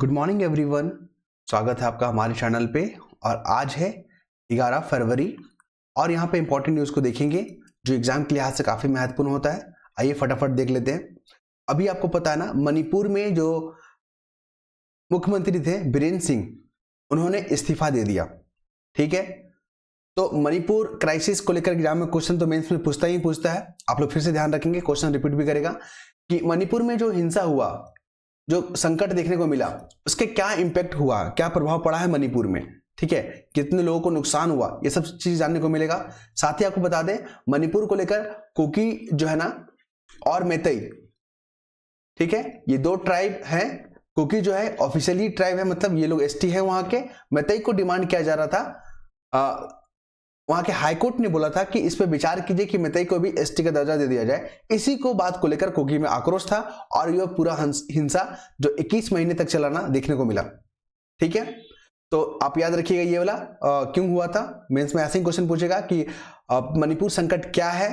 Good morning everyone. स्वागत है आपका हमारे चैनल पे। और आज है 11 फरवरी और यहाँ पे इंपॉर्टेंट न्यूज़ को देखेंगे जो एग्जाम के लिहाज से काफ़ी महत्वपूर्ण होता है। आइए फटाफट देख लेते हैं। अभी आपको पता है ना, मणिपुर में जो मुख्यमंत्री थे बीरेन सिंह, उन्होंने इस्तीफा दे दिया। ठीक है, तो मणिपुर क्राइसिस को लेकर एग्जाम में क्वेश्चन तो मेंस में पूछता ही पूछता है। आप लोग फिर से ध्यान रखेंगे, क्वेश्चन रिपीट भी करेगा कि मणिपुर में जो हिंसा हुआ, जो संकट देखने को मिला, उसके क्या इंपैक्ट हुआ, क्या प्रभाव पड़ा है मणिपुर में। ठीक है, कितने लोगों को नुकसान हुआ, ये सब चीज जानने को मिलेगा। साथ ही आपको बता दें, मणिपुर को लेकर कुकी जो है ना और मैतेई, ठीक है, ये दो ट्राइब हैं। कुकी जो है ऑफिशियली ट्राइब है, मतलब ये लोग एसटी है वहां के। मैतेई को डिमांड किया जा रहा था, वहां के हाईकोर्ट ने बोला था कि इस पे विचार कीजिए कि मैतेई को भी एसटी का दर्जा दे दिया जाए। इसी को बात को लेकर कुकी में आक्रोश था और यह पूरा हिंसा जो 21 महीने तक चलाना देखने को मिला। ठीक है, तो आप याद रखिएगा ये वाला क्यों हुआ था। मेंस में ऐसे ही क्वेश्चन पूछेगा कि मणिपुर संकट क्या है,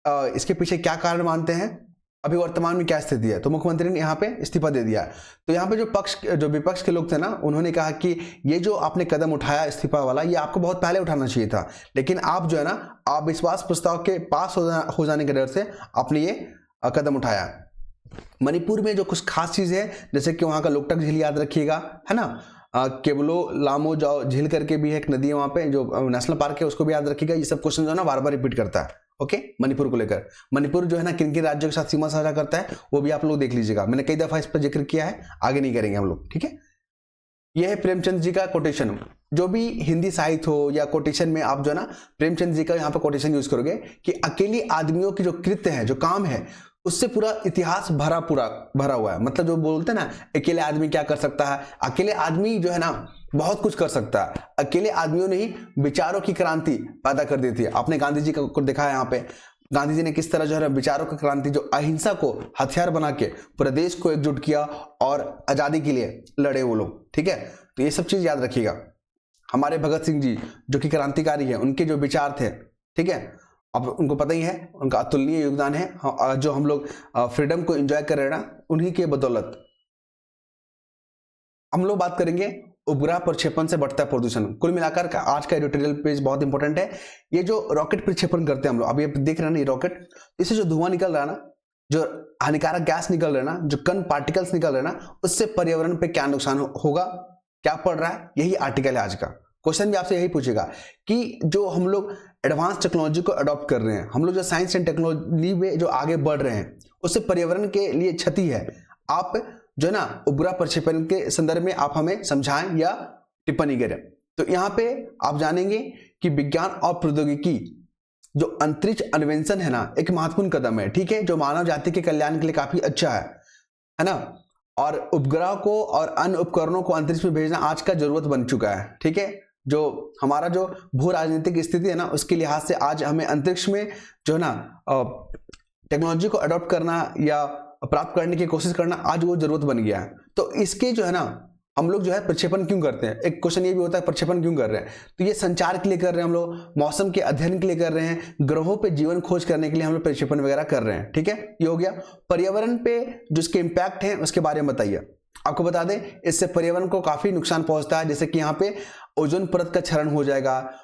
इसके पीछे क्या कारण मानते हैं, अभी वर्तमान में क्या स्थिति है। तो मुख्यमंत्री ने यहाँ पे इस्तीफा दे दिया। तो यहाँ पे जो विपक्ष के लोग थे ना, उन्होंने कहा कि ये जो आपने कदम उठाया इस्तीफा वाला, ये आपको बहुत पहले उठाना चाहिए था, लेकिन आप जो है ना अविश्वास प्रस्ताव के पास हो जाने के डर से आपने ये कदम उठाया। मणिपुर में जो कुछ खास चीज़ है, जैसे कि वहाँ का लोकटक झील याद रखिएगा, है ना। केवलो लामो जाओ झील करके भी है एक नदी है वहाँ पे, जो नेशनल पार्क है, उसको भी याद रखिएगा। ये सब क्वेश्चन जो है ना बार बार रिपीट करता है। ओके, मणिपुर को लेकर, मणिपुर जो है ना किन किन राज्यों के साथ सीमा साझा करता है, वो भी आप लोग देख लीजिएगा। मैंने कई दफा इस पर जिक्र किया है, आगे नहीं करेंगे हम लोग। ठीक है, यह है प्रेमचंद जी का कोटेशन। जो भी हिंदी साहित्य हो या कोटेशन में आप जो है ना प्रेमचंद जी का यहाँ पे कोटेशन यूज करोगे कि अकेले आदमियों की जो कृत्य है, जो काम है, उससे पूरा इतिहास भरा हुआ है। मतलब जो बोलते हैं ना, अकेले आदमी क्या कर सकता है, अकेले आदमी जो है ना बहुत कुछ कर सकता है। अकेले आदमियों ने ही विचारों की क्रांति पैदा कर दी थी। आपने गांधी जी को देखा है यहाँ पे, गांधी जी ने किस तरह जो है विचारों की क्रांति, जो अहिंसा को हथियार बना के पूरे देश को एकजुट किया और आजादी के लिए लड़े वो लोग। ठीक है, तो ये सब चीज याद रखिएगा। हमारे भगत सिंह जी जो कि क्रांतिकारी है, उनके जो विचार थे, ठीक है, अब उनको पता ही है, उनका अतुलनीय योगदान है। जो हम लोग फ्रीडम को एंजॉय कर रहे हैं ना, उन्हीं के बदौलत। हम लोग बात करेंगे उपग्रह प्रक्षेपण से बढ़ता है प्रदूषण। कुल मिलाकर आज का एडिटोरियल पेज बहुत इंपॉर्टेंट है। ये जो रॉकेट प्रक्षेपण करते हैं हम लोग, अभी आप देख रहे हैं ना ये रॉकेट, इससे जो धुआं निकल रहा है ना, जो हानिकारक गैस निकल रहा है ना, जो कण पार्टिकल्स निकल रहे हैं ना, उससे पर्यावरण पे क्या नुकसान होगा, क्या पड़ रहा है, यही आर्टिकल है आज का। क्वेश्चन भी आपसे यही पूछेगा कि जो हम लोग एडवांस टेक्नोलॉजी को अडॉप्ट कर रहे हैं, हम लोग जो साइंस एंड टेक्नोलॉजी में जो आगे बढ़ रहे हैं, उससे पर्यावरण के लिए क्षति है। आप जो है ना उपग्रह प्रक्षेपण के संदर्भ में आप हमें समझाएं या टिप्पणी करें। तो यहाँ पे आप जानेंगे कि विज्ञान और प्रौद्योगिकी जो अंतरिक्ष अन्वेषण है ना, एक महत्वपूर्ण कदम है। ठीक है, जो मानव जाति के कल्याण के लिए काफी अच्छा है ना। और उपग्रह को और अन्य उपकरणों को अंतरिक्ष में भेजना आज का जरूरत बन चुका है। ठीक है, जो हमारा जो भू राजनीतिक स्थिति है ना, उसके लिहाज से आज हमें अंतरिक्ष में जो है ना टेक्नोलॉजी को अडॉप्ट करना या प्राप्त करने की कोशिश करना, आज वो जरूरत बन गया है। तो इसके जो है ना हम लोग जो है प्रक्षेपण क्यों करते हैं, एक क्वेश्चन ये भी होता है प्रक्षेपण क्यों कर रहे हैं। तो ये संचार के लिए कर रहे हैं हम लोग, मौसम के अध्ययन के लिए कर रहे हैं, ग्रहों पे जीवन खोज करने के लिए हम लोग प्रक्षेपण वगैरह कर रहे हैं। ठीक है, ये हो गया। पर्यावरण पे जो इसके इम्पैक्ट है उसके बारे में बताइए। आपको बता दें, इससे पर्यावरण को काफी नुकसान पहुंचता है। जैसे कि यहाँ पे ओजोन परत का क्षरण हो जाएगा,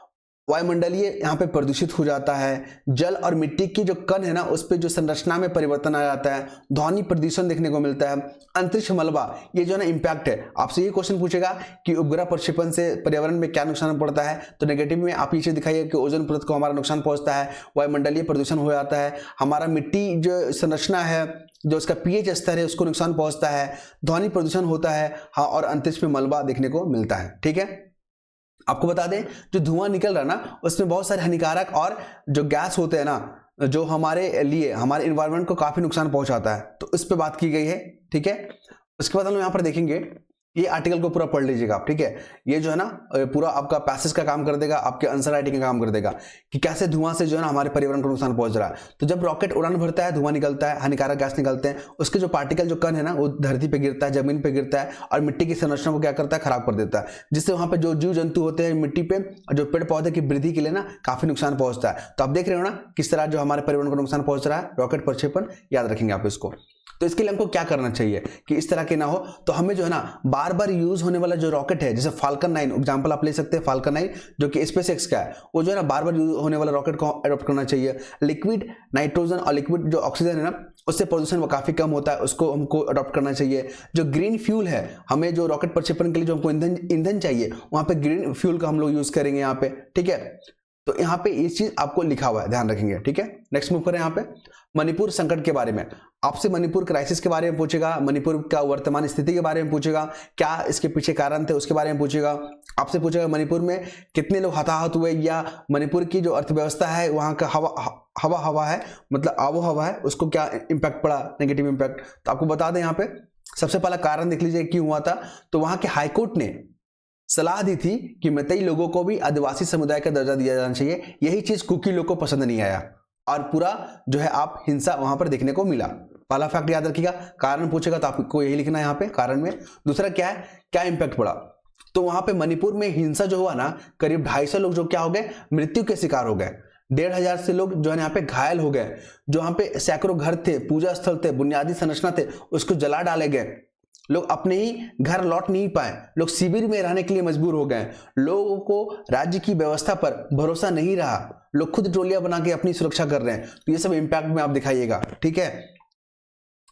वायुमंडलीय यहाँ पे प्रदूषित हो जाता है, जल और मिट्टी की जो कण है ना उस पे जो संरचना में परिवर्तन आ जाता है, ध्वनि प्रदूषण देखने को मिलता है, अंतरिक्ष मलबा, ये जो है ना इम्पैक्ट है। आपसे ये क्वेश्चन पूछेगा कि उपग्रह प्रक्षेपण से पर्यावरण में क्या नुकसान पड़ता है, तो नेगेटिव में आप पीछे दिखाइए कि ओजोन परत को हमारा नुकसान पहुंचता है, वायुमंडलीय प्रदूषण हो जाता है, हमारा मिट्टी जो संरचना है, जो उसका पीएच स्तर है, उसको नुकसान पहुंचता है, ध्वनि प्रदूषण होता है, हाँ, और अंतरिक्ष में मलबा देखने को मिलता है। ठीक है, आपको बता दें जो धुआं निकल रहा है ना, उसमें बहुत सारे हानिकारक और जो गैस होते हैं ना, जो हमारे लिए, हमारे इन्वायरमेंट को काफी नुकसान पहुंचाता है। तो इस पे बात की गई है। ठीक है, उसके बाद हम यहाँ पर देखेंगे, ये आर्टिकल को पूरा पढ़ लीजिएगा आप। ठीक है, ये जो है ना पूरा आपका पैसेज का काम कर देगा, आपके आंसर राइटिंग का काम कर देगा कि कैसे धुआं से जो है ना हमारे पर्यावरण को नुकसान पहुंच रहा है। तो जब रॉकेट उड़ान भरता है, धुआं निकलता है, हानिकारक गैस निकलते हैं, उसके जो पार्टिकल जो कण है ना वो धरती पे गिरता है, जमीन पे गिरता है और मिट्टी की संरचना को क्या करता है, खराब कर देता है, जिससे वहां पे जो जीव जंतु होते हैं मिट्टी पे, जो पेड़ पौधे की वृद्धि के लिए ना काफी नुकसान पहुंचता है। तो आप देख रहे हो ना किस तरह जो हमारे पर्यावरण को नुकसान पहुंच रहा है, रॉकेट प्रक्षेपण, याद रखेंगे आप इसको। तो इसके लिए हमको क्या करना चाहिए कि इस तरह के ना हो, तो हमें जो है ना बार बार यूज होने वाला जो रॉकेट है, जैसे फाल्कन 9 एग्जांपल आप ले सकते हैं, फाल्कन 9 जो कि स्पेसएक्स का है, वो जो है ना बार बार यूज होने वाला रॉकेट को अडॉप्ट करना चाहिए। लिक्विड नाइट्रोजन और लिक्विड जो ऑक्सीजन है ना, उससे पोल्यूशन वो काफी कम होता है, उसको हमको अडॉप्ट करना चाहिए। जो ग्रीन फ्यूल है, हमें जो रॉकेट प्रक्षेपण के लिए जो हमको ईंधन चाहिए, वहां पे ग्रीन फ्यूल का हम लोग यूज करेंगे यहाँ पे, ठीक है। तो यहाँ पे ये चीज आपको लिखा हुआ है, ध्यान रखेंगे, ठीक है। नेक्स्ट मूव करें यहाँ पे मणिपुर संकट के बारे में। आपसे मणिपुर क्राइसिस के बारे में पूछेगा, मणिपुर का वर्तमान स्थिति के बारे में पूछेगा, क्या इसके पीछे कारण थे उसके बारे में पूछेगा। आपसे पूछेगा मणिपुर में कितने लोग हताहत हुए, या मणिपुर की जो अर्थव्यवस्था है, वहां का हवा है, मतलब आबो हवा है, उसको क्या इंपैक्ट पड़ा, नेगेटिव इंपैक्ट। तो आपको बता दें यहाँ पे सबसे पहला कारण देख लीजिए क्यों हुआ था। तो वहां के हाईकोर्ट ने सलाह दी थी कि मैतेई लोगों को भी आदिवासी समुदाय का दर्जा दिया जाना चाहिए। यही चीज कुकी लोग को पसंद नहीं आया और पूरा जो है आप हिंसा वहां पर देखने को मिला। पहला फैक्ट याद रखिएगा। कारण पूछेगा तो आपको यही लिखना है यहाँ पे कारण में। दूसरा क्या है, क्या इंपैक्ट पड़ा। तो वहां पे मणिपुर में हिंसा जो हुआ ना, करीब 250 लोग जो क्या हो गए, मृत्यु के शिकार हो गए। 1500 से लोग जो है यहाँ पे घायल हो गए। जो वहां पे सैकड़ों घर थे, पूजा स्थल थे, बुनियादी संरचना थे, उसको जला डाले गए। लोग अपने ही घर लौट नहीं पाए, लोग शिविर में रहने के लिए मजबूर हो गए। लोगों को राज्य की व्यवस्था पर भरोसा नहीं रहा, लोग खुद टोलियां बना के अपनी सुरक्षा कर रहे हैं। तो ये सब इंपैक्ट में आप दिखाइएगा, ठीक है।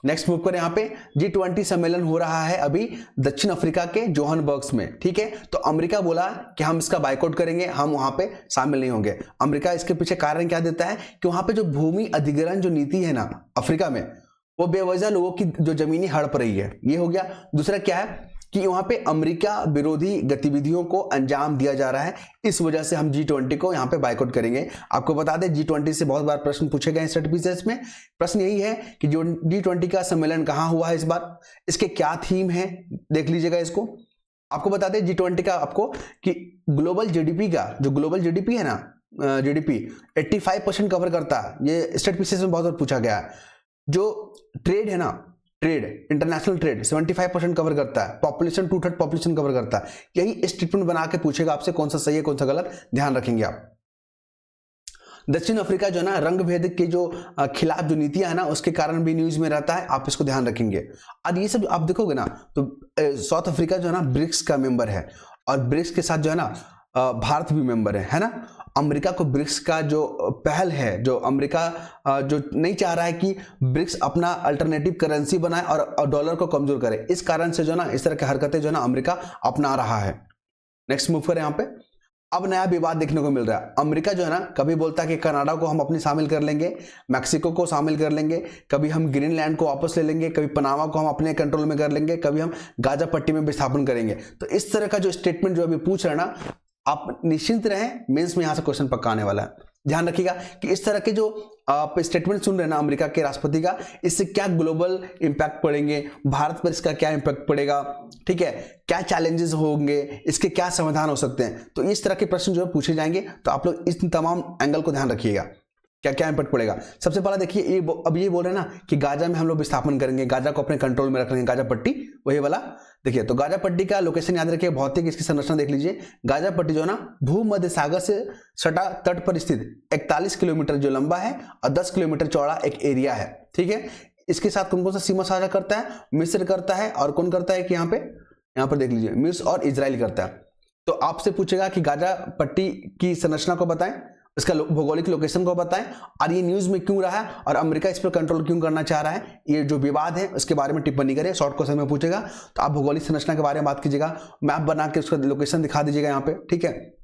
नेक्स्ट मूव करें। यहाँ पे G20 सम्मेलन हो रहा है अभी दक्षिण अफ्रीका के जोहान्सबर्ग में, ठीक है। तो अमेरिका बोला कि हम इसका बाइकआउट करेंगे, हम वहां पे शामिल नहीं होंगे। अमेरिका इसके पीछे कारण क्या देता है कि वहां पे जो भूमि अधिग्रहण जो नीति है ना अफ्रीका में, वो बेवजह लोगों की जो जमीनी हड़प रही है, ये हो गया। दूसरा क्या है कि वहां पे अमेरिका विरोधी गतिविधियों को अंजाम दिया जा रहा है, इस वजह से हम G20 को यहाँ पे बाइकआउट करेंगे। आपको बता दें G20 से बहुत बार प्रश्न पूछे गए सर्टिफिकेट्स में। प्रश्न यही है कि जो G20 का सम्मेलन कहाँ हुआ है इस बार, इसके क्या थीम है, देख लीजिएगा इसको। आपको बता दें G20 का आपको कि ग्लोबल जीडीपी का, जो ग्लोबल जीडीपी है ना, जीडीपी 85% कवर करता है। ये सर्टिफिकेट्स में बहुत बार पूछा गया है। जो ट्रेड है ना, ट्रेड, इंटरनेशनल ट्रेड 75% कवर करता है। पॉपुलेशन 2/3 पॉपुलेशन कवर करता है। यही स्टेटमेंट बना के पूछेगा आपसे कौन सा सही है कौन सा गलत, ध्यान रखेंगे आप। दक्षिण अफ्रीका जो है ना रंग भेद के जो खिलाफ जो नीतियां है ना, उसके कारण भी न्यूज में रहता है, आप इसको ध्यान रखेंगे। और ये सब आप देखोगे ना, तो साउथ अफ्रीका जो है ना ब्रिक्स का मेंबर है, और ब्रिक्स के साथ जो है ना भारत भी मेंबर है ना। अमेरिका को ब्रिक्स का जो पहल है, जो अमेरिका जो नहीं चाह रहा है कि ब्रिक्स अपना अल्टरनेटिव करेंसी बनाए और डॉलर को कमजोर करे, इस कारण से जो है ना इस तरह की हरकतें जो है ना अमेरिका अपना रहा है। नेक्स्ट मूव करें यहाँ पे। अब नया विवाद देखने को मिल रहा है। अमेरिका जो है ना कभी बोलता है कि कनाडा को हम अपने शामिल कर लेंगे, मैक्सिको को शामिल कर लेंगे, कभी हम ग्रीनलैंड को वापस ले लेंगे, कभी पनामा को हम अपने कंट्रोल में कर लेंगे, कभी हम गाजा पट्टी में विस्थापन करेंगे। तो इस तरह का जो स्टेटमेंट जो अभी पूछ रहे हैं ना, आप निश्चिंत रहें, मेंस में यहां से क्वेश्चन पक्का आने वाला है। ध्यान रखिएगा कि इस तरह के जो आप स्टेटमेंट सुन रहे हैं ना अमेरिका के राष्ट्रपति का, इससे क्या ग्लोबल इंपैक्ट पड़ेंगे, भारत पर इसका क्या इंपैक्ट पड़ेगा, ठीक है, क्या चैलेंजेस होंगे, इसके क्या समाधान हो सकते हैं। तो इस तरह के प्रश्न जो है पूछे जाएंगे, तो आप लोग इस तमाम एंगल को ध्यान रखिएगा, क्या क्या इंपैक्ट पड़ेगा। सबसे पहला देखिए, अब ये बोल रहे हैं ना कि गाजा में हम लोग विस्थापन करेंगे, गाजा को अपने कंट्रोल में रखेंगे, गाजा पट्टी वही वाला। देखिए तो गाजा पट्टी का लोकेशन याद रखिए, भौतिक इसकी संरचना देख लीजिए। गाजा पट्टी जो है ना भूमध्य सागर से सटा तट पर स्थित 41 किलोमीटर जो लंबा है और 10 किलोमीटर चौड़ा एक एरिया है, ठीक है। इसके साथ कौन कौन सा सीमा साझा करता है, मिस्र करता है, और कौन करता है कि यहाँ पर देख लीजिए मिस्र और इजराइल करता है। तो आपसे पूछेगा कि गाजा पट्टी की संरचना को बताएं, इसका भौगोलिक लोकेशन को बताएं, और ये न्यूज में क्यों रहा है, और अमेरिका इस पर कंट्रोल क्यों करना चाह रहा है, ये जो विवाद है उसके बारे में टिप्पणी करें। शॉर्ट क्वेश्चन में पूछेगा तो आप भौगोलिक संरचना के बारे में बात कीजिएगा, मैप बना के उसका लोकेशन दिखा दीजिएगा यहाँ पे, ठीक है।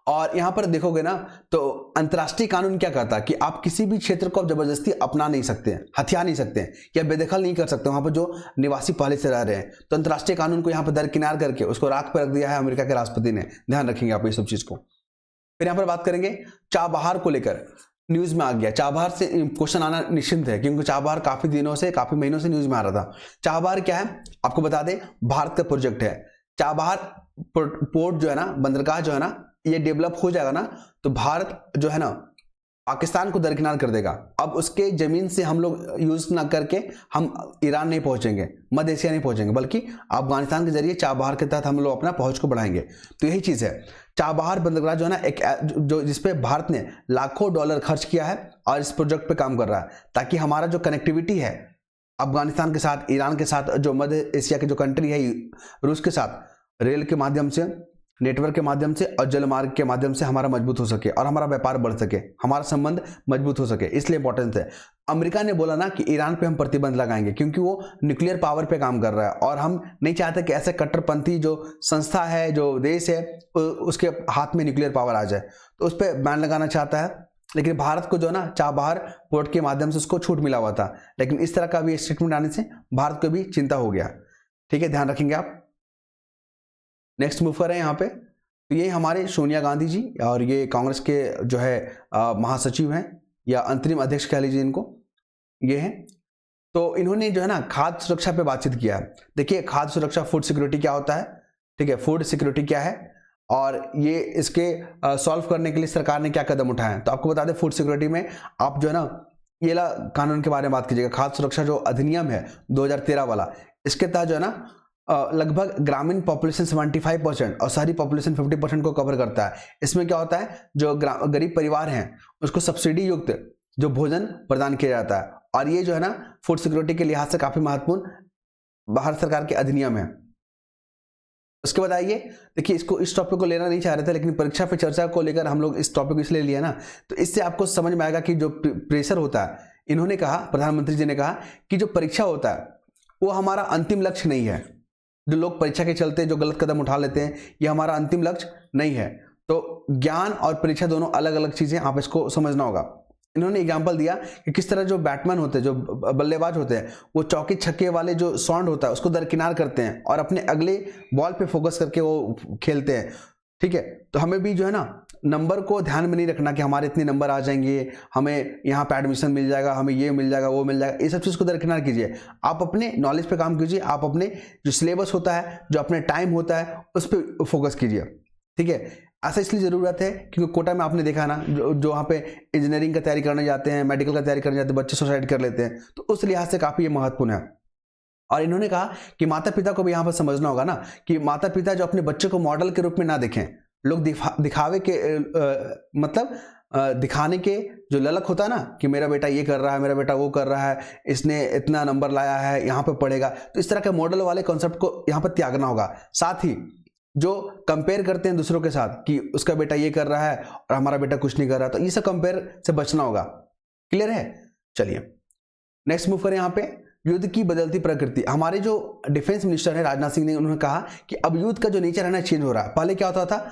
और यहाँ पर देखोगे ना तो अंतर्राष्ट्रीय कानून क्या कहता है कि आप किसी भी क्षेत्र को जबरदस्ती अपना नहीं सकते हैं, हथिया नहीं सकते हैं, या बेदखल नहीं कर सकते वहां पर जो निवासी पहले से रह रहे हैं। तो अंतर्राष्ट्रीय कानून को यहाँ पर दरकिनार करके उसको राख पर रख दिया है अमेरिका के राष्ट्रपति ने, ध्यान रखेंगे आप ये सब चीज को। फिर यहाँ पर बात करेंगे चाबहार को लेकर, न्यूज में आ गया। चाबहार से क्वेश्चन आना निश्चिंत है, क्योंकि चाबहार काफी दिनों से, काफी महीनों से न्यूज में आ रहा था। चाबहार क्या है आपको बता दें, भारत का प्रोजेक्ट है। चाबहार पोर्ट जो है ना, बंदरगाह जो है ना, ये डेवलप हो जाएगा ना, तो भारत जो है ना पाकिस्तान को दरकिनार कर देगा। अब उसके जमीन से हम लोग यूज ना करके हम ईरान नहीं पहुंचेंगे, मध्य एशिया नहीं पहुंचेंगे, बल्कि अफगानिस्तान के जरिए चाबहार के तहत हम लोग अपना पहुंच को बढ़ाएंगे। तो यही चीज है। चाबहार बंदरगाह जो है ना एक जो जिसपे भारत ने लाखों डॉलर खर्च किया है और इस प्रोजेक्ट पे काम कर रहा है, ताकि हमारा जो कनेक्टिविटी है अफगानिस्तान के साथ, ईरान के साथ, जो मध्य एशिया के जो कंट्री है, रूस के साथ रेल के माध्यम से, नेटवर्क के माध्यम से और जलमार्ग के माध्यम से हमारा मजबूत हो सके और हमारा व्यापार बढ़ सके, हमारा संबंध मजबूत हो सके, इसलिए इंपॉर्टेंस है। अमेरिका ने बोला ना कि ईरान पे हम प्रतिबंध लगाएंगे क्योंकि वो न्यूक्लियर पावर पे काम कर रहा है और हम नहीं चाहते कि ऐसे कट्टरपंथी जो संस्था है, जो देश है, उसके हाथ में न्यूक्लियर पावर आ जाए, तो उस पर बैन लगाना चाहता है। लेकिन भारत को जो ना चाबहार पोर्ट के माध्यम से उसको छूट मिला हुआ था, लेकिन इस तरह का भी स्टेटमेंट आने से भारत को भी चिंता हो गया। ठीक है, ध्यान रखेंगे आप। नेक्स्ट मूव करें यहाँ पे, तो ये हमारे सोनिया गांधी जी और ये कांग्रेस के जो है महासचिव हैं या अंतरिम अध्यक्ष कह लीजिए इनको, ये हैं। तो इन्होंने जो है ना खाद्य सुरक्षा पे बातचीत किया है। देखिए खाद्य सुरक्षा, फूड सिक्योरिटी क्या होता है, ठीक है, फूड सिक्योरिटी क्या है और ये इसके सॉल्व करने के लिए सरकार ने क्या कदम उठाए हैं। तो आपको बता दें, फूड सिक्योरिटी में आप जो है ना ये कानून के बारे में बात कीजिएगा। खाद्य सुरक्षा जो अधिनियम है 2013 वाला, इसके तहत जो है ना लगभग ग्रामीण पॉपुलेशन 75% और शहरी पॉपुलेशन 50% को कवर करता है। इसमें क्या होता है, जो गरीब परिवार हैं उसको सब्सिडी युक्त जो भोजन प्रदान किया जाता है और ये जो है ना फूड सिक्योरिटी के लिहाज से काफी महत्वपूर्ण भारत सरकार के अधिनियम है। उसके बाद आइए, देखिए इसको, इस टॉपिक को लेना नहीं चाह रहे थे लेकिन परीक्षा पे चर्चा को लेकर हम लोग इस टॉपिक को इसलिए लिया ना, तो इससे आपको समझ में आएगा कि जो प्रेशर होता है, इन्होंने कहा, प्रधानमंत्री जी ने कहा कि जो परीक्षा होता है वो हमारा अंतिम लक्ष्य नहीं है। जो लोग परीक्षा के चलते जो गलत कदम उठा लेते हैं, ये हमारा अंतिम लक्ष्य नहीं है। तो ज्ञान और परीक्षा दोनों अलग अलग चीजें, आप इसको समझना होगा। इन्होंने एग्जांपल दिया कि किस तरह जो बैट्समैन होते हैं, जो बल्लेबाज होते हैं, वो चौके छक्के वाले जो साउंड होता है उसको दरकिनार करते हैं और अपने अगले बॉल पे फोकस करके वो खेलते हैं। ठीक है, तो हमें भी जो है ना नंबर को ध्यान में नहीं रखना कि हमारे इतने नंबर आ जाएंगे, हमें यहाँ पे एडमिशन मिल जाएगा, हमें ये मिल जाएगा, वो मिल जाएगा, ये सब चीज़ को दरकिनार कीजिए। आप अपने नॉलेज पे काम कीजिए, आप अपने जो सिलेबस होता है, जो अपने टाइम होता है, उस पर फोकस कीजिए। ठीक है, ऐसा इसलिए ज़रूरत है क्योंकि कोटा में आपने देखा ना, जो वहाँ पे इंजीनियरिंग का तैयारी करने जाते हैं, मेडिकल का तैयारी करने जाते हैं, बच्चे सुसाइड कर लेते हैं, तो उस लिहाज से काफ़ी ये महत्वपूर्ण है। और इन्होंने कहा कि माता पिता को भी यहाँ पर समझना होगा ना कि माता पिता जो अपने बच्चे को मॉडल के रूप में ना देखें। लोग दिखावे के दिखाने के जो ललक होता है ना कि मेरा बेटा ये कर रहा है, मेरा बेटा वो कर रहा है, इसने इतना नंबर लाया है, यहाँ पे पढ़ेगा, तो इस तरह के मॉडल वाले कॉन्सेप्ट को यहाँ पर त्यागना होगा। साथ ही जो कंपेयर करते हैं दूसरों के साथ कि उसका बेटा ये कर रहा है और हमारा बेटा कुछ नहीं कर रहा, तो ये सब कंपेयर से बचना होगा। क्लियर है? चलिए नेक्स्ट मूव करें। यहाँ पे युद्ध की बदलती प्रकृति, हमारे जो डिफेंस मिनिस्टर है राजनाथ सिंह ने, उन्होंने कहा कि अब युद्ध का जो नेचर है ना चेंज हो रहा है। पहले क्या होता था,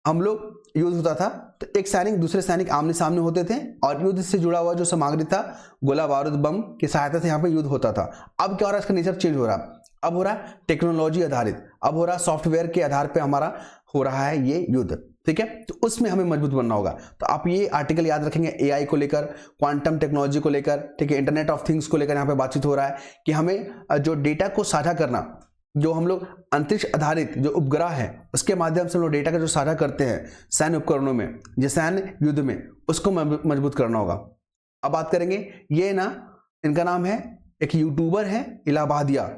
हम लोग युद्ध होता था तो एक सैनिक दूसरे सैनिक आमने सामने होते थे और युद्ध से जुड़ा हुआ जो सामग्री था, गोला बारूद बम की सहायता से यहाँ पे युद्ध होता था। अब क्या हो रहा है, इसका नेचर चेंज हो रहा है। अब हो रहा है टेक्नोलॉजी आधारित, अब हो रहा है सॉफ्टवेयर के आधार पे हमारा हो रहा है ये युद्ध। ठीक है, तो उसमें हमें मजबूत बनना होगा। तो आप ये आर्टिकल याद रखेंगे, एआई को लेकर, क्वांटम टेक्नोलॉजी को लेकर, ठीक है, इंटरनेट ऑफ थिंग्स को लेकर यहाँ पे बातचीत हो रहा है कि हमें जो डेटा को साझा करना, जो हम लोग अंतरिक्ष आधारित जो उपग्रह है उसके माध्यम से हम लोग डेटा का जो साझा करते हैं सैन्य उपकरणों में, जो सैन्य युद्ध में, उसको मजबूत करना होगा। अब बात करेंगे, ये ना इनका नाम है, एक यूट्यूबर है इलाहाबादिया,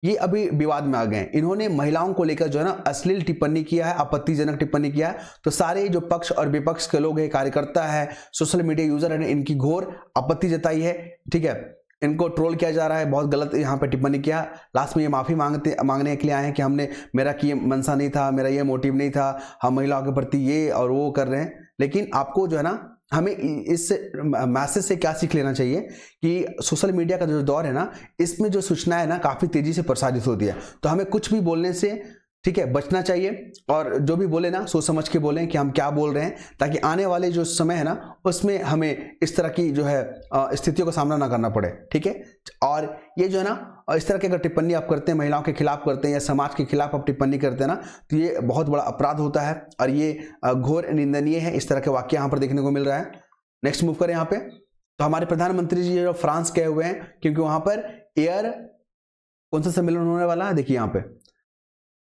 ये अभी विवाद में आ गए। इन्होंने महिलाओं को लेकर जो है ना अश्लील टिप्पणी किया है, आपत्तिजनक टिप्पणी किया है। तो सारे जो पक्ष और विपक्ष के लोग हैं, कार्यकर्ता है, सोशल मीडिया यूजर है, इनकी घोर आपत्ति जताई है। ठीक है, इनको ट्रोल किया जा रहा है, बहुत गलत यहाँ पे टिप्पणी किया। लास्ट में ये माफी मांगने के लिए आए हैं कि हमने, मेरा ये मंशा नहीं था, मेरा ये मोटिव नहीं था, हम महिलाओं के प्रति ये और वो कर रहे हैं। लेकिन आपको जो है ना, हमें इस मैसेज से क्या सीख लेना चाहिए कि सोशल मीडिया का जो दौर है ना, इसमें जो सूचनाएं ना काफ़ी तेज़ी से प्रसारित होती है। तो हमें कुछ भी बोलने से, ठीक है, बचना चाहिए और जो भी बोले ना सोच समझ के बोलें कि हम क्या बोल रहे हैं, ताकि आने वाले जो समय है ना उसमें हमें इस तरह की जो है स्थितियों का सामना ना करना पड़े। ठीक है, और ये जो है ना इस तरह की अगर टिप्पणी आप करते हैं, महिलाओं के खिलाफ करते हैं या समाज के खिलाफ आप टिप्पणी करते हैं ना, तो ये बहुत बड़ा अपराध होता है और ये घोर निंदनीय है। इस तरह के वाक्य यहाँ पर देखने को मिल रहा है। नेक्स्ट मूव करें यहाँ पे, तो हमारे प्रधानमंत्री जी जो फ्रांस गए हुए हैं, क्योंकि वहां पर एयर कौन सा सम्मेलन होने वाला है, देखिए यहाँ पे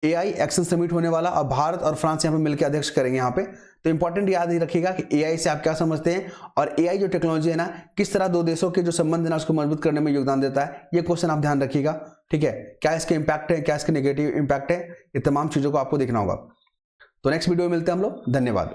एआई एक्शन समिट होने वाला और भारत और फ्रांस यहाँ पे मिलकर अध्यक्ष करेंगे यहाँ पे। तो इंपॉर्टेंट याद ही रखिएगा कि एआई से आप क्या समझते हैं और एआई जो टेक्नोलॉजी है ना, किस तरह दो देशों के जो संबंध है ना उसको मजबूत करने में योगदान देता है। ये क्वेश्चन आप ध्यान रखिएगा। ठीक है, क्या इसके इंपैक्ट है, क्या इसके नेगेटिव इंपैक्ट है, ये तमाम चीजों को आपको देखना होगा। तो नेक्स्ट वीडियो में मिलते हैं हम लोग। धन्यवाद।